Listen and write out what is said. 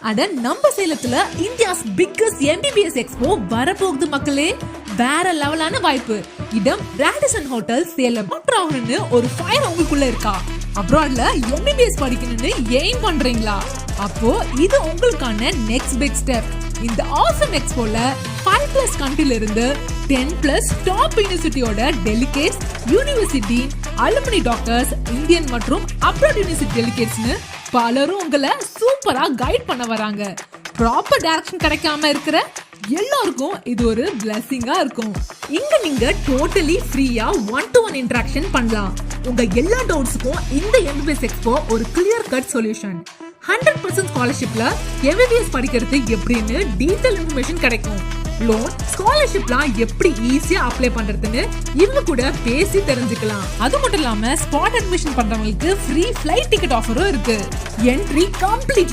அட நம்ம சேலத்துல இந்தியாஸ் பிக்கஸ்ட் MBBS எக்ஸ்போ வரப்போகுது மக்களே. வேற லெவலான வாய்ப்பு. இடம் ராடிசன் ஹோட்டல் சேலம். டாக்டர் ஒரு ஃபயர் உங்களுக்குள்ள இருக்கா? அப்ராட்ல MBBS படிக்கணும்னு எய்ம் பண்றீங்களா? அப்போ இது உங்களுக்கான நெக்ஸ்ட் பிக் ஸ்டெப். இந்த ஆசம் எக்ஸ்போல 5+ கண்ட்ரில இருந்து 10+ டாப் யூனிவர்சிட்டியோட delegates, university alumni doctors, Indian மற்றும் அப்ராட் யூனிவர்சிட்டி டெலிகேட்ஸ்னு பலரும் உங்களை சூப்பரா கைட் பண்ண வராங்க. ப்ராப்பர் டைரக்ஷன் கிடைக்காம இருக்கிற எல்லாருக்கும் இது ஒரு பிளெஸிங்கா இருக்கும். இங்க நீங்க டோட்டலி ஃப்ரீயா 1-to-1 இன்டராக்ஷன் பண்ணலாம். உங்க எல்லா டவுட்ஸ்க்கும் இந்த MBBS எக்ஸ்போ ஒரு கிளியர் கட் சொல்யூஷன். 100% ஸ்காலர்ஷிப்ல MBBS படிக்கிறது எப்படின்னு டீடைல் இன்ஃபர்மேஷன் கிடைக்கும். லோன், ஸ்காலர்ஷிப்லாம் எப்படி ஈஸியா அப்ளை பண்றதுன்னு இவங்க கூட பேசி தெரிஞ்சுக்கலாம். அது மட்டும் இல்லாம ஸ்பாட் அட்மிஷன் பண்றவங்களுக்கு ஃப்ரீ ஃபிளைட் டிக்கெட் ஆஃபரும் இருக்கு. Entry complete